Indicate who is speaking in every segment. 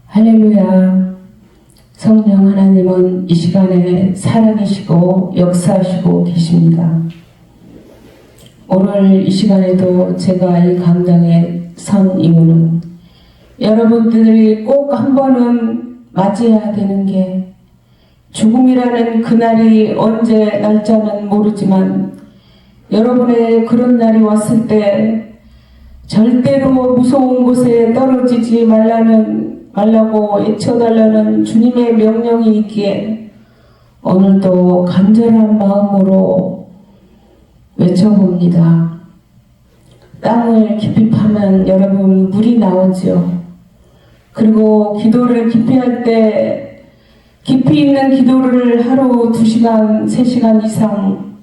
Speaker 1: 할렐루야. 성령 하나님은 이 시간에 살아계시고 역사하시고 계십니다. 오늘 이 시간에도 제가 이 강당에 선 이유는 여러분들이 꼭 한 번은 맞이해야 되는 게, 죽음이라는 그날이 언제 날짜는 모르지만 여러분의 그런 날이 왔을 때 절대로 무서운 곳에 떨어지지 말라고 외쳐달라는 주님의 명령이 있기에 오늘도 간절한 마음으로 외쳐봅니다. 땅을 깊이 파면 여러분 물이 나오죠. 그리고 기도를 깊이 할 때 깊이 있는 기도를 하루 2시간, 3시간 이상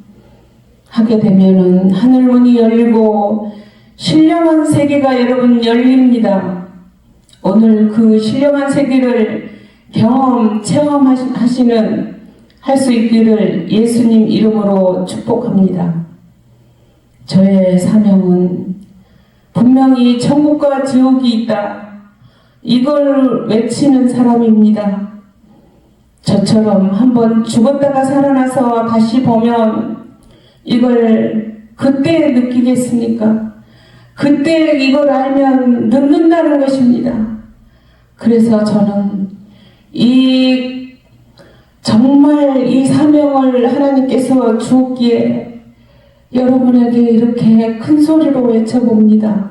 Speaker 1: 하게 되면은 하늘문이 열리고 신령한 세계가 여러분 열립니다. 오늘 그 신령한 세계를 체험하시는 할 수 있기를 예수님 이름으로 축복합니다. 저의 사명은 분명히 천국과 지옥이 있다, 이걸 외치는 사람입니다. 저처럼 한번 죽었다가 살아나서 다시 보면 이걸 그때 느끼겠습니까? 그때 이걸 알면 늙는다는 것입니다. 그래서 저는 정말 이 사명을 하나님께서 주었기에 여러분에게 이렇게 큰 소리로 외쳐봅니다.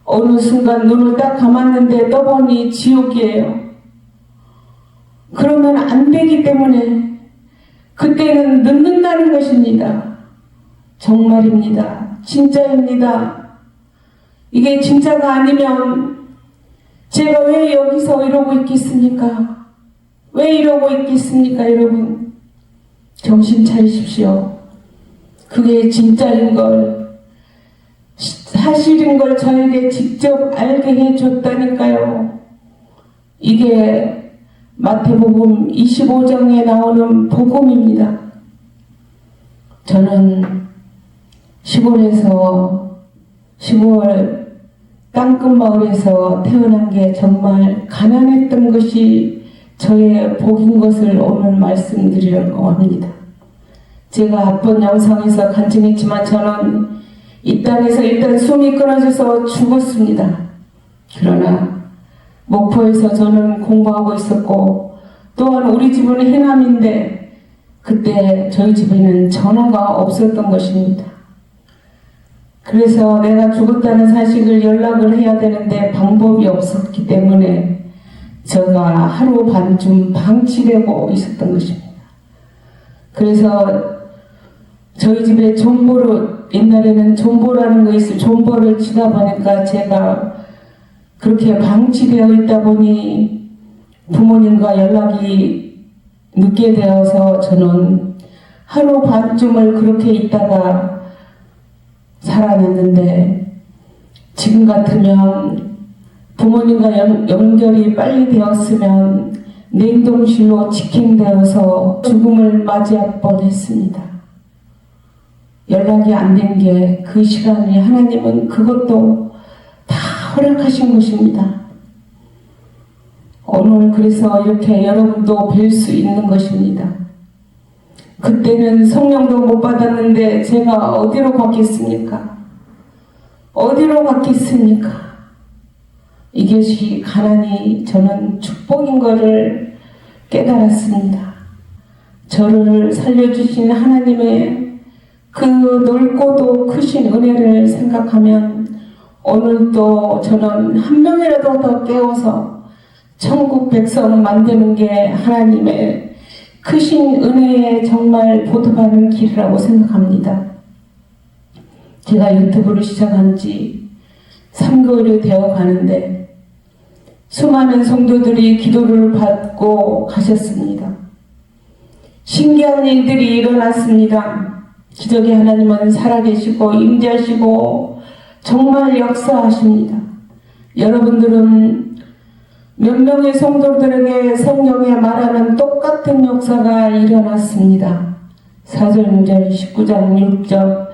Speaker 1: 어느 순간 눈을 딱 감았는데 떠보니 지옥이에요. 그러면 안 되기 때문에 그때는 늙는다는 것입니다. 정말입니다. 진짜입니다. 이게 진짜가 아니면 제가 왜 여기서 이러고 있겠습니까? 왜 이러고 있겠습니까, 여러분? 정신 차리십시오. 그게 진짜인 걸, 사실인 걸 저에게 직접 알게 해줬다니까요. 이게 마태복음 25장에 나오는 복음입니다. 저는 시골 땅끝마을에서 태어난 게 정말 가난했던 것이 저의 복인 것을 오늘 말씀드리려고 합니다. 제가 앞번 영상에서 간증했지만 저는 이 땅에서 일단 숨이 끊어져서 죽었습니다. 그러나 목포에서 저는 공부하고 있었고, 또한 우리 집은 해남인데 그때 저희 집에는 전화가 없었던 것입니다. 그래서 내가 죽었다는 사실을 연락을 해야 되는데 방법이 없었기 때문에 제가 하루 반쯤 방치되고 있었던 것입니다. 그래서 저희 집에 옛날에는 존보라는 거 있어요. 존보를 치다 보니까 제가 그렇게 방치되어 있다 보니 부모님과 연락이 늦게 되어서 저는 하루 반쯤을 그렇게 있다가 살아났는데, 지금 같으면 부모님과 연결이 빨리 되었으면 냉동실로 직행되어서 죽음을 맞이할 뻔했습니다. 연락이 안 된 게 그 시간이 하나님은 그것도 다 허락하신 것입니다. 오늘 그래서 이렇게 여러분도 뵐 수 있는 것입니다. 그때는 성령도 못 받았는데 제가 어디로 갔겠습니까? 어디로 갔겠습니까? 이것이 가난이 저는 축복인 것을 깨달았습니다. 저를 살려주신 하나님의 그 넓고도 크신 은혜를 생각하면 오늘도 저는 한 명이라도 더 깨워서 천국 백성 만드는 게 하나님의 크신 은혜에 정말 보답하는 길이라고 생각합니다. 제가 유튜브를 시작한 지 3개월이 되어 가는데 수많은 성도들이 기도를 받고 가셨습니다. 신기한 일들이 일어났습니다. 기적의 하나님은 살아계시고 임재하시고 정말 역사하십니다. 여러분들은 몇 명의 성도들에게 성령에 말하는 똑같은 역사가 일어났습니다. 4절, 19장 6절,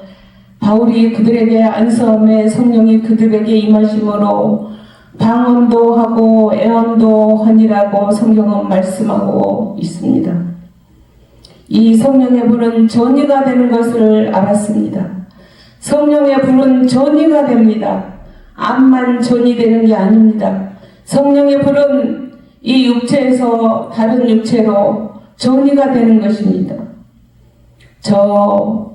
Speaker 1: 바울이 그들에게 안수함에 성령이 그들에게 임하심으로 방언도 하고 애언도 하니라고 성경은 말씀하고 있습니다. 이 성령의 불은 전이가 되는 것을 알았습니다. 성령의 불은 전이가 됩니다. 암만 전이 되는 게 아닙니다. 성령의 불은 이 육체에서 다른 육체로 전이가 되는 것입니다. 저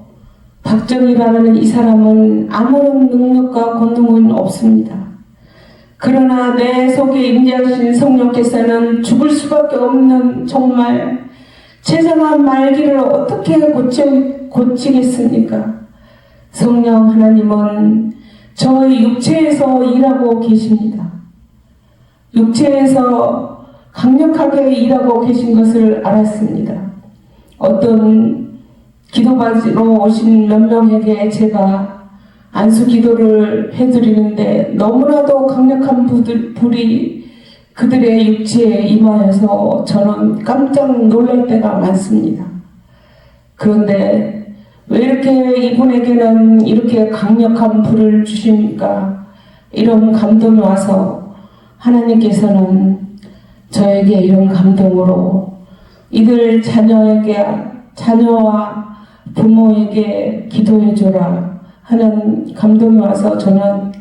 Speaker 1: 박정희라는 이 사람은 아무런 능력과 권능은 없습니다. 그러나 내 속에 임재하신 성령께서는 죽을 수밖에 없는 정말 최상한 말기를 어떻게 고치겠습니까? 성령 하나님은 저의 육체에서 일하고 계십니다. 육체에서 강력하게 일하고 계신 것을 알았습니다. 어떤 기도받으러 오신 몇 명에게 제가 안수 기도를 해드리는데 너무나도 강력한 불이 그들의 육체에 임하여서 저는 깜짝 놀랄 때가 많습니다. 그런데 왜 이렇게 이분에게는 이렇게 강력한 불을 주십니까? 이런 감동이 와서 하나님께서는 저에게 이런 감동으로 이들 자녀와 부모에게 기도해줘라 하는 감동이 와서 저는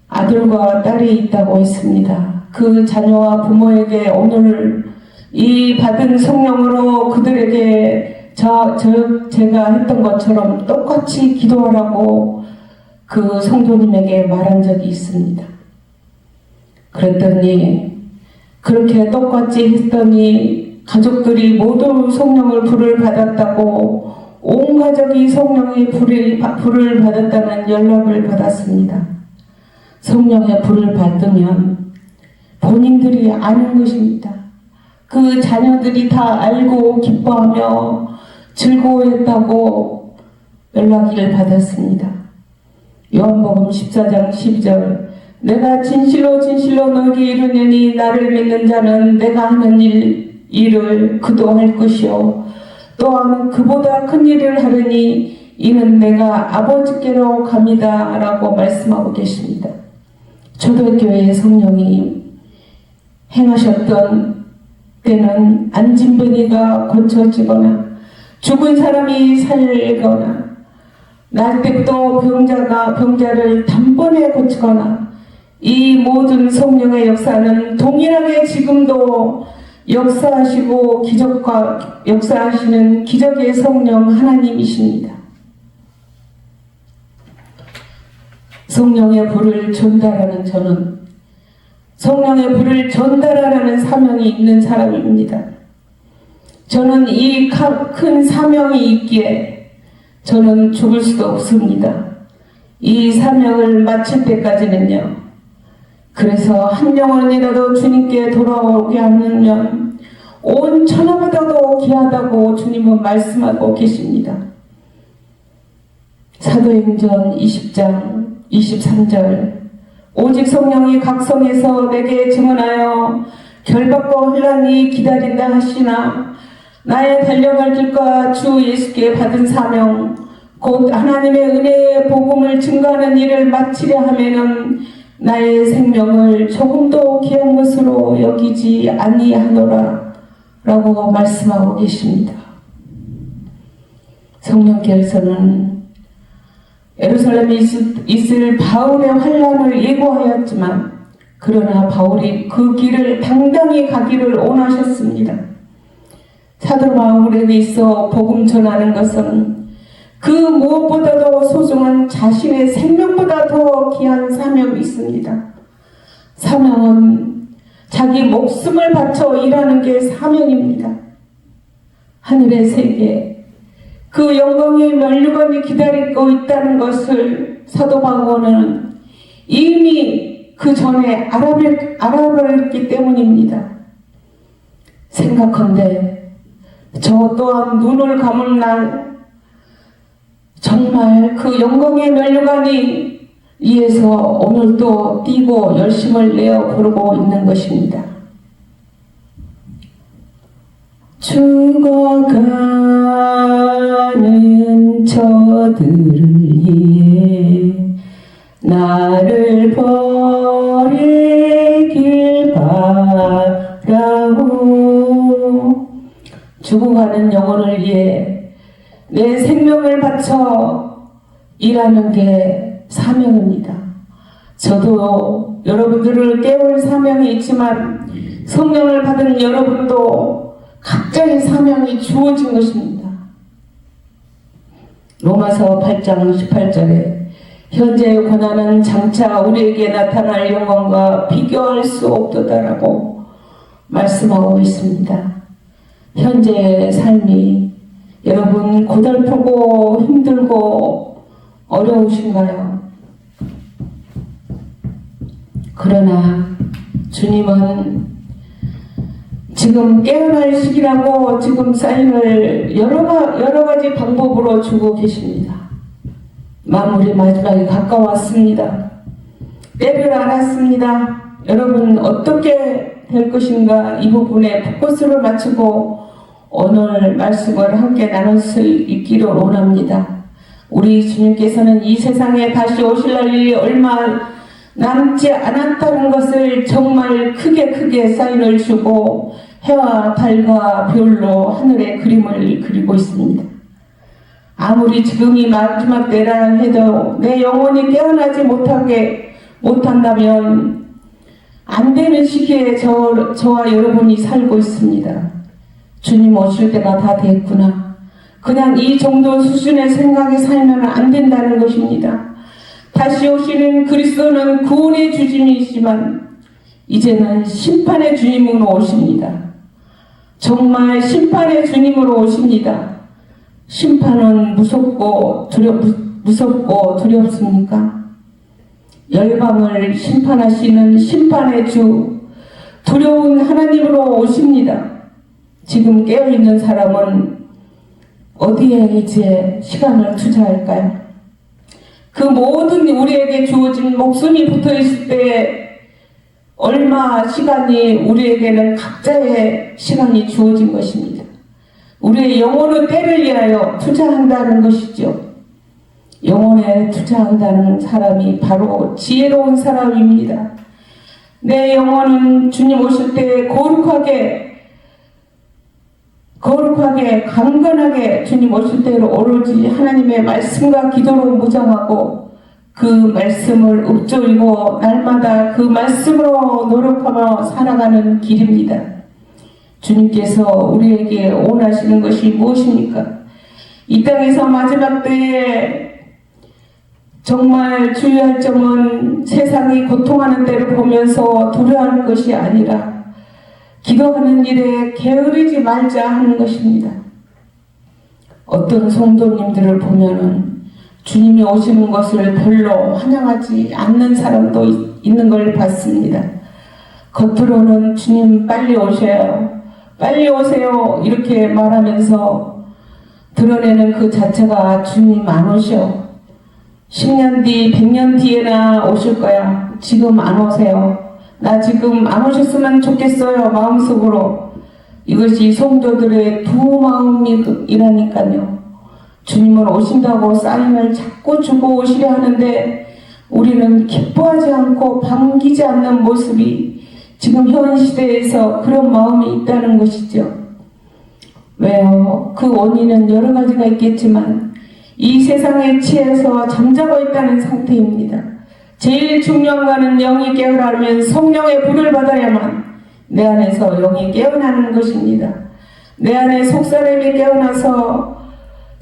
Speaker 1: 아들과 딸이 있다고 했습니다. 그 자녀와 부모에게 오늘 이 받은 성령으로 그들에게 제가 했던 것처럼 똑같이 기도하라고 그 성도님에게 말한 적이 있습니다. 그랬더니 그렇게 똑같이 했더니 가족들이 모두 성령을 불을 받았다고 온 가족이 성령의 불을 받았다는 연락을 받았습니다. 성령의 불을 받으면 본인들이 아는 것입니다. 그 자녀들이 다 알고 기뻐하며 즐거워했다고 연락을 받았습니다. 요한복음 14장 12절 내가 진실로 진실로 너에게 이르노니 나를 믿는 자는 내가 하는 일을 그도 할 것이요 또한 그보다 큰 일을 하려니 이는 내가 아버지께로 갑니다 라고 말씀하고 계십니다. 초대교회의 성령이 행하셨던 때는 안진뱅이가 고쳐지거나 죽은 사람이 살거나 날때부터 병자를 단번에 고치거나 이 모든 성령의 역사는 동일하게 지금도 역사하시고 역사하시는 기적의 성령 하나님이십니다. 성령의 불을 전달하는 저는 성령의 불을 전달하라는 사명이 있는 사람입니다. 저는 이 큰 사명이 있기에 저는 죽을 수도 없습니다. 이 사명을 마칠 때까지는요. 그래서 한 영혼이라도 주님께 돌아오게 하면 온 천하보다도 귀하다고 주님은 말씀하고 계십니다. 사도행전 20장 23절 오직 성령이 각 성에서 내게 증언하여 결박과 혼란이 기다린다 하시나 나의 달려갈 길과 주 예수께 받은 사명 곧 하나님의 은혜의 복음을 증거하는 일을 마치려 하면은 나의 생명을 조금도 귀한 것으로 여기지 아니하노라 라고 말씀하고 계십니다. 성령께서는 예루살렘에 있을 바울의 환난을 예고하였지만 그러나 바울이 그 길을 당당히 가기를 원하셨습니다. 사도 바울에게 있어 복음 전하는 것은 그 무엇보다도 소중한 자신의 생명보다 더 귀한 사명이 있습니다. 사명은 자기 목숨을 바쳐 일하는 게 사명입니다. 하늘의 세계, 그 영광의 면류관이 기다리고 있다는 것을 사도 바울은 이미 그 전에 알아버렸기 때문입니다. 생각한데 저 또한 눈을 감은 날 정말 그 영광의 면류관이 위에서 오늘도 뛰고 열심을 내어 부르고 있는 것입니다. 죽어가는 저들을 위해 나를 버릴 죽어가는 영혼을 위해 내 생명을 바쳐 일하는 게 사명입니다. 저도 여러분들을 깨울 사명이 있지만 성령을 받은 여러분도 각자의 사명이 주어진 것입니다. 로마서 8장 18절에 현재의 고난은 장차 우리에게 나타날 영광과 비교할 수 없도다라고 말씀하고 있습니다. 현재의 삶이 여러분 고달프고 힘들고 어려우신가요? 그러나 주님은 지금 깨어날 시기라고 지금 사인을 여러 가지 방법으로 주고 계십니다. 마무리 마지막에 가까웠습니다. 때를 알았습니다. 여러분 어떻게 될 것인가 이 부분에 포커스를 맞추고 오늘 말씀을 함께 나눌 수 있기를 원합니다. 우리 주님께서는 이 세상에 다시 오실 날이 얼마 남지 않았다는 것을 정말 크게 사인을 주고 해와 달과 별로 하늘의 그림을 그리고 있습니다. 아무리 지금이 마지막 때라 해도 내 영혼이 깨어나지 못한다면 안 되는 시기에 저와 여러분이 살고 있습니다. 주님 오실 때가 다 됐구나. 그냥 이 정도 수준의 생각에 살면 안 된다는 것입니다. 다시 오시는 그리스도는 구원의 주님이시지만 이제는 심판의 주님으로 오십니다. 정말 심판의 주님으로 오십니다. 심판은 무섭고 두렵습니까? 열방을 심판하시는 심판의 주 두려운 하나님으로 오십니다. 지금 깨어있는 사람은 어디에 이제 시간을 투자할까요? 그 모든 우리에게 주어진 목숨이 붙어있을 때 얼마 시간이 우리에게는 각자의 시간이 주어진 것입니다. 우리의 영혼의 때를 위하여 투자한다는 것이죠. 영혼에 투자한다는 사람이 바로 지혜로운 사람입니다. 내 영혼은 주님 오실 때 거룩하게 강건하게 주님 오실 때로 오로지 하나님의 말씀과 기도로 무장하고 그 말씀을 읊조리고 날마다 그 말씀으로 노력하며 살아가는 길입니다. 주님께서 우리에게 원하시는 것이 무엇입니까? 이 땅에서 마지막 때에 정말 주의할 점은 세상이 고통하는 때를 보면서 두려워하는 것이 아니라 기도하는 일에 게으르지 말자 하는 것입니다. 어떤 성도님들을 보면은 주님이 오시는 것을 별로 환영하지 않는 사람도 있는 걸 봤습니다. 겉으로는 주님 빨리 오셔요. 빨리 오세요. 이렇게 말하면서 드러내는 그 자체가 주님 안 오셔. 10년 뒤, 100년 뒤에나 오실 거야. 지금 안 오세요. 나 지금 안 오셨으면 좋겠어요. 마음속으로. 이것이 성도들의 두 마음이라니까요. 주님은 오신다고 사인을 자꾸 주고 오시려 하는데 우리는 기뻐하지 않고 반기지 않는 모습이 지금 현 시대에서 그런 마음이 있다는 것이죠. 왜요? 그 원인은 여러 가지가 있겠지만 이 세상에 취해서 잠자고 있다는 상태입니다. 제일 중요한 것은 영이 깨어나면 성령의 불을 받아야만 내 안에서 영이 깨어나는 것입니다. 내 안에 속사람이 깨어나서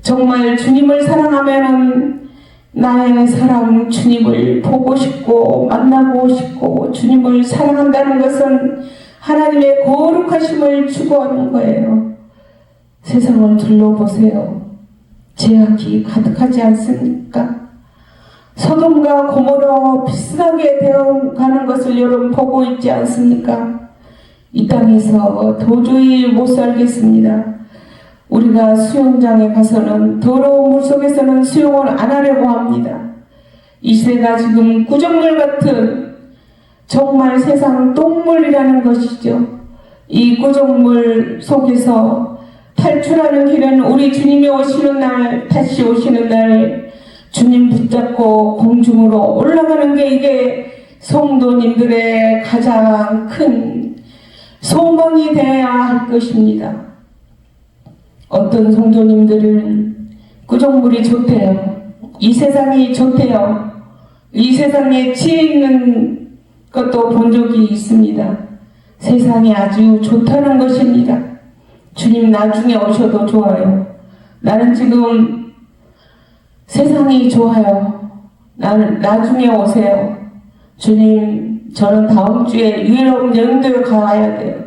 Speaker 1: 정말 주님을 사랑하면 나의 사랑 주님을 보고 싶고 만나고 싶고 주님을 사랑한다는 것은 하나님의 거룩하심을 추구하는 거예요. 세상을 둘러보세요. 죄악이 가득하지 않습니까? 소돔과 고모라와 비슷하게 되어가는 것을 여러분 보고 있지 않습니까? 이 땅에서 도저히 못 살겠습니다. 우리가 수영장에 가서는 더러운 물속에서는 수영을 안 하려고 합니다. 이 시대가 지금 구정물 같은 정말 세상 똥물이라는 것이죠. 이 구정물 속에서 탈출하는 길은 우리 주님이 오시는 날, 다시 오시는 날 주님 붙잡고 공중으로 올라가는 게 이게 성도님들의 가장 큰 소망이 되어야 할 것입니다. 어떤 성도님들은 구정물이 좋대요. 이 세상이 좋대요. 이 세상에 치에 있는 것도 본 적이 있습니다. 세상이 아주 좋다는 것입니다. 주님 나중에 오셔도 좋아요. 나는 지금 세상이 좋아요. 나는 나중에 오세요. 주님, 저는 다음 주에 유럽 여행도 가야 돼요.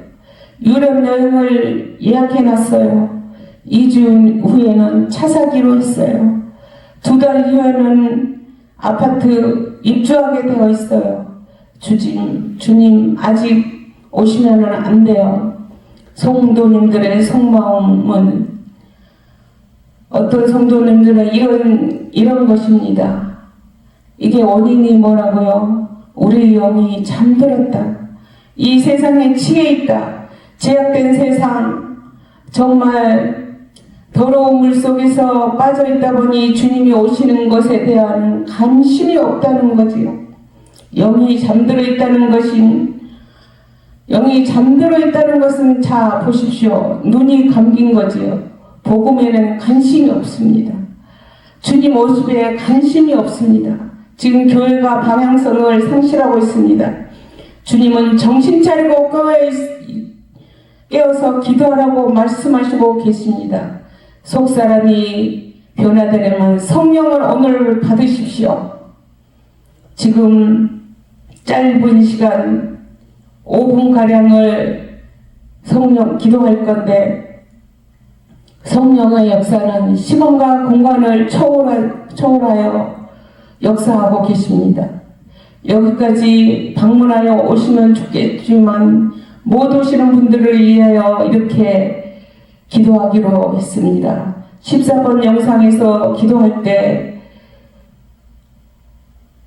Speaker 1: 유럽 여행을 예약해놨어요. 2주 후에는 차 사기로 했어요. 2달 후에는 아파트 입주하게 되어 있어요. 주님 아직 오시면은 안 돼요. 성도님들의 속마음은 어떤 성도님들은 이런 것입니다. 이게 원인이 뭐라고요? 우리 영이 잠들었다. 이 세상에 취해 있다. 제약된 세상, 정말 더러운 물 속에서 빠져 있다 보니 주님이 오시는 것에 대한 관심이 없다는 거지요. 영이 잠들어 있다는 것은 자 보십시오. 눈이 감긴 거지요. 복음에는 관심이 없습니다. 주님 오심에 관심이 없습니다. 지금 교회가 방향성을 상실하고 있습니다. 주님은 정신 차리고 깨어서 기도하라고 말씀하시고 계십니다. 속사람이 변화되려면 성령을 오늘 받으십시오. 지금 짧은 시간 5분가량을 성령 기도할 건데, 성령의 역사는 시간과 공간을 초월하여 역사하고 계십니다. 여기까지 방문하여 오시면 좋겠지만 못 오시는 분들을 위하여 이렇게 기도하기로 했습니다. 14번 영상에서 기도할 때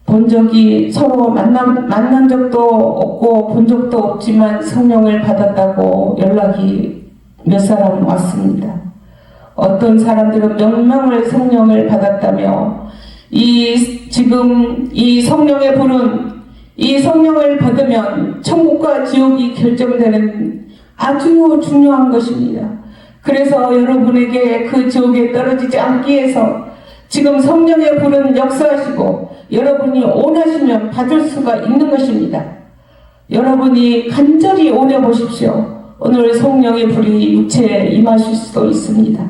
Speaker 1: 본 적이 서로 만난 적도 없고 본 적도 없지만 성령을 받았다고 연락이 몇 사람 왔습니다. 어떤 사람들은 몇 명을 성령을 받았다며 지금 이 성령의 불은 이 성령을 받으면 천국과 지옥이 결정되는 아주 중요한 것입니다. 그래서 여러분에게 그 지옥에 떨어지지 않기 위해서 지금 성령의 불은 역사하시고 여러분이 원하시면 받을 수가 있는 것입니다. 여러분이 간절히 원해 보십시오. 오늘 성령의 불이 육체에 임하실 수도 있습니다.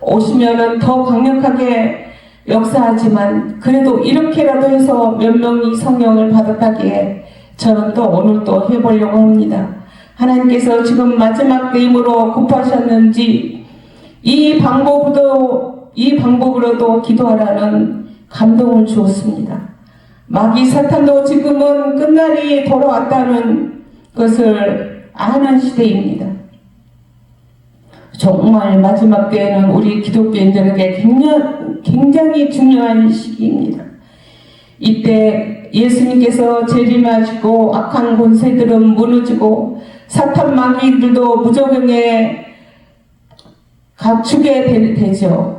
Speaker 1: 오시면은 더 강력하게 역사하지만 그래도 이렇게라도 해서 몇 명이 성령을 받았다기에 저는 또 오늘 또 해보려고 합니다. 하나님께서 지금 마지막 때임으로 급하셨는지 이 방법으로도 기도하라는 감동을 주었습니다. 마귀 사탄도 지금은 끝날이 돌아왔다는 것을 아는 시대입니다. 정말 마지막 때에는 우리 기독교인들에게 굉장히 중요한 시기입니다. 이때 예수님께서 재림하시고 악한 권세들은 무너지고 사탄 마귀들도 무저병에 갖추게 되죠.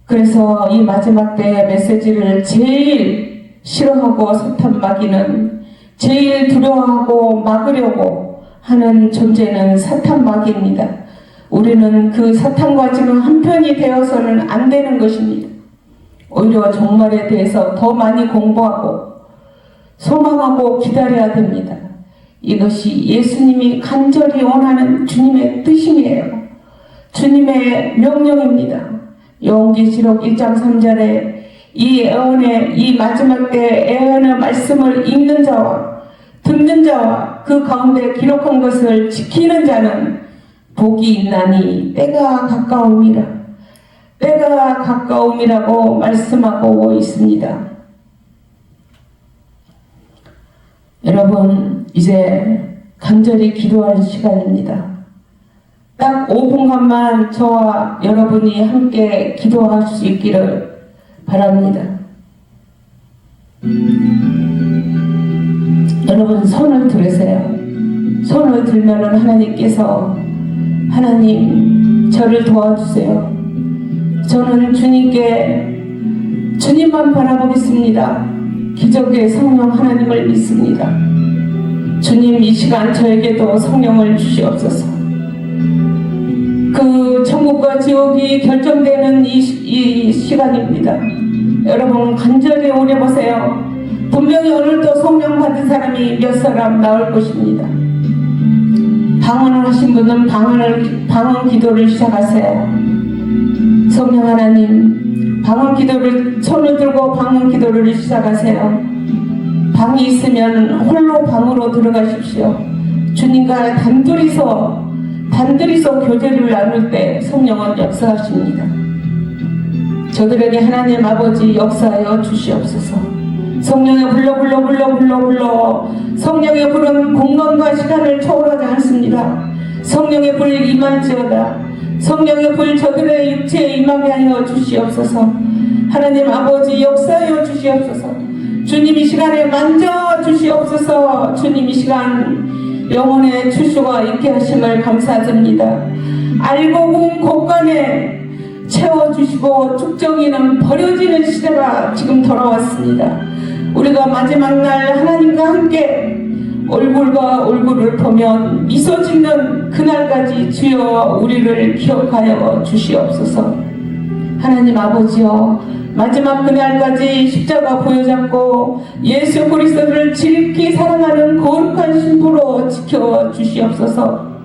Speaker 1: 그래서 이 마지막 때 메시지를 제일 싫어하고 사탄 마귀는 제일 두려워하고 막으려고 하는 존재는 사탄 마귀입니다. 우리는 그 사탄과 지금 한편이 되어서는 안 되는 것입니다. 오히려 종말에 대해서 더 많이 공부하고 소망하고 기다려야 됩니다. 이것이 예수님이 간절히 원하는 주님의 뜻이에요. 주님의 명령입니다. 요한계시록 1장 3절에 이 마지막 때 예언의 말씀을 읽는 자와 듣는 자와 그 가운데 기록한 것을 지키는 자는 복이 있나니 때가 가까움이라. 때가 가까움이라고 말씀하고 있습니다. 여러분, 이제 간절히 기도할 시간입니다. 딱 5분간만 저와 여러분이 함께 기도할 수 있기를 바랍니다. 여러분 손을 들으세요. 손을 들면은 하나님께서 하나님 저를 도와주세요. 저는 주님만 바라보겠습니다. 기적의 성령 하나님을 믿습니다. 주님 이 시간 저에게도 성령을 주시옵소서. 그 천국과 지옥이 결정되는 이 시간입니다. 여러분 간절히 오려보세요. 분명히 오늘도 성령 받은 사람이 몇 사람 나올 것입니다. 방언을 하신 분은 방언 기도를 시작하세요. 성령 하나님, 방언 기도를 손을 들고 방언 기도를 시작하세요. 방이 있으면 홀로 방으로 들어가십시오. 주님과 단둘이서 교제를 나눌 때 성령은 역사하십니다. 저들에게 하나님 아버지 역사하여 주시옵소서. 성령의 불러 성령의 불은 공간과 시간을 초월하지 않습니다. 성령의 불 임할지어다. 성령의 불 저들의 육체에 임하게 하여 주시옵소서. 하나님 아버지 역사하여 주시옵소서. 주님 이 시간에 만져 주시옵소서. 주님 이 시간 영혼의 출소가 있게 하심을 감사드립니다. 알고 본 곳간에 채워주시고 축정이는 버려지는 시대가 지금 돌아왔습니다. 우리가 마지막 날 하나님과 함께 얼굴과 얼굴을 보면 미소 짓는 그날까지 주여 우리를 기억하여 주시옵소서. 하나님 아버지여, 마지막 그날까지 십자가 부여잡고 예수 그리스도를 지극히 사랑하는 거룩한 신부로 지켜주시옵소서.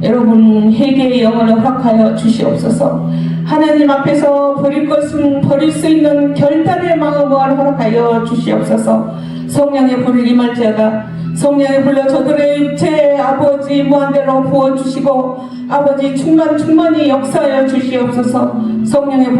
Speaker 1: 여러분 회개의 영을 허락하여 주시옵소서. 하나님 앞에서 버릴 것은 버릴 수 있는 결단의 마음을 허락하여 주시옵소서. 성령의 불을 임할지어다. 성령의 불로 저들의 육체에 아버지 무한대로 부어주시고 아버지 충만히 역사하여 주시옵소서. 성령의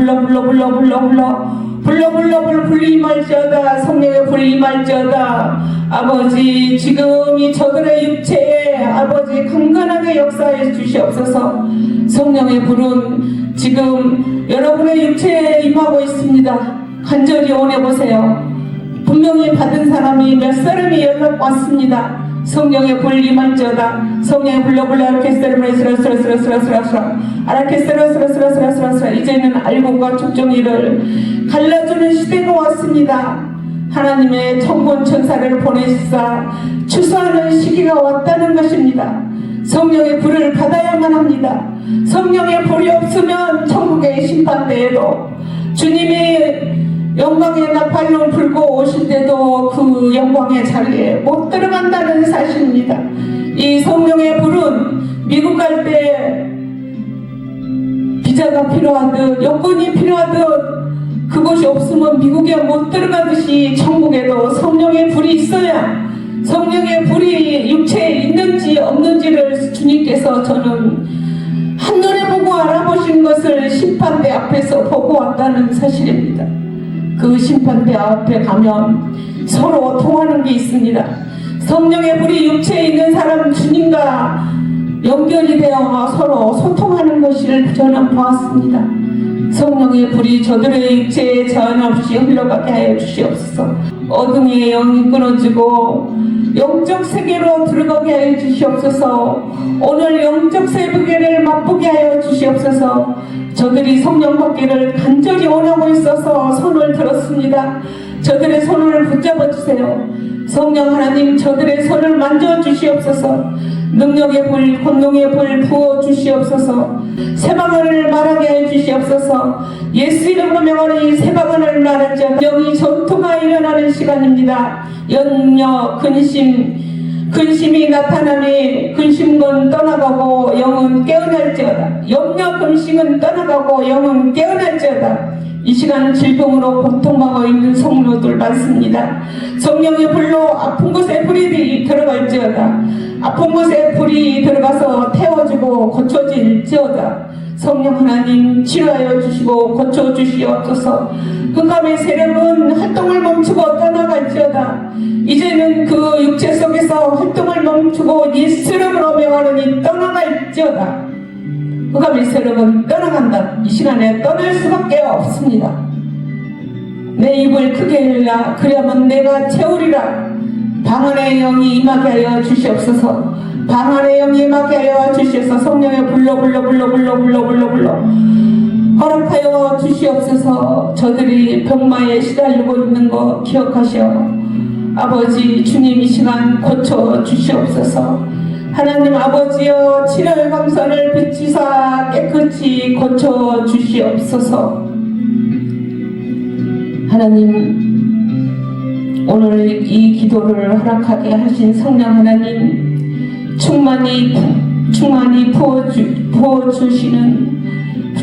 Speaker 1: 불 임할지어다. 성령의 불 임할지어다. 아버지 지금 이 저들의 육체에 아버지 강건하게 역사해 주시옵소서. 성령의 불은 지금 여러분의 육체에 임하고 있습니다. 간절히 원해보세요. 분명히 받은 사람이 몇 사람이 연락 왔습니다. 성령의 불 임할지어다. 성령의 불러 아라케스라스라스라스라스라스라 이제는 알고과 축정이를 갈라주는 시대가 왔습니다. 하나님의 천군 천사를 보내시사 추수하는 시기가 왔다는 것입니다. 성령의 불을 받아야만 합니다. 성령의 불이 없으면 천국의 심판대에도 주님이 영광의 나팔로 불고 오실 때도 그 영광의 자리에 못 들어간다는 사실입니다. 이 성령의 불은 미국 갈 때 비자가 필요하듯 여권이 필요하듯 그것이 없으면 미국에 못 들어가듯이 천국에도 성령의 불이 있어야 성령의 불이 육체에 있는지 없는지를 주님께서 저는 한눈에 보고 알아보신 것을 심판대 앞에서 보고 왔다는 사실입니다. 그 심판대 앞에 가면 서로 통하는 게 있습니다. 성령의 불이 육체에 있는 사람 주님과 연결이 되어 서로 소통하는 것을 저는 보았습니다. 성령의 불이 저들의 육체에 제한 없이 흘러가게 하여 주시옵소서. 어둠의 영이 끊어지고 영적 세계로 들어가게 하여 주시옵소서. 오늘 영적 세계를 맛보게 하여 주시옵소서. 저들이 성령 받기를 간절히 원하고 있어서 손을 들었습니다. 저들의 손을 붙잡아 주세요. 성령 하나님 저들의 손을 만져 주시옵소서. 능력의 불, 권능의 불 부어 주시옵소서. 새방언을 말하게 해 주시옵소서. 예수 이름으로 명하니 새방언을 말하자. 영이 전투가 일어나는 시간입니다. 염려, 근심이 나타나니 근심은 떠나가고 영은 깨어날지어다. 염려, 근심은 떠나가고 영은 깨어날지어다. 이 시간 질병으로 고통하고 있는 성도들 많습니다. 성령의 불로 아픈 곳에 불이 들어갈지어다. 아픈 곳에 불이 들어가서 태워지고 고쳐질지어다. 성령 하나님 치료하여 주시고 고쳐주시옵소서. 흑암의 세력은 활동을 멈추고 떠나갈지어다. 이제는 그 육체 속에서 활동을 멈추고 예수 이름으로 명하노니 떠나갈지어다. 흑암의 세력은 떠나간다. 이 시간에 떠날 수밖에 없습니다. 내 입을 크게 열라. 그러면 내가 채우리라. 방언의 영이 임하게 하여 주시옵소서. 방언의 영이 임하게 하여 주시옵소서. 성령의 불러 허락하여 주시옵소서. 저들이 병마에 시달리고 있는 거 기억하시오. 아버지 주님 이 시간 고쳐 주시옵소서. 하나님 아버지여 친혈 감사를 비치사 깨끗이 고쳐 주시옵소서. 하나님, 오늘 이 기도를 허락하게 하신 성령 하나님 충만히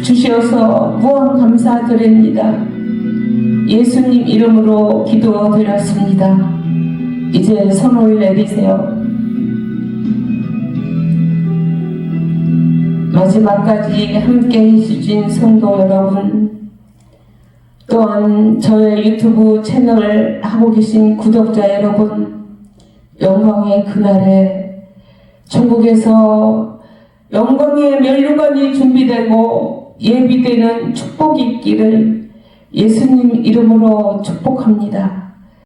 Speaker 1: 주시어서 무한 감사드립니다. 예수님 이름으로 기도드렸습니다. 이제 손을 내리세요. 마지막까지 함께 해주신 성도 여러분, 또한 저의 유튜브 채널을 하고 계신 구독자 여러분, 영광의 그날에 천국에서 영광의 면류관이 준비되고 예비되는 축복이 있기를 예수님 이름으로 축복합니다.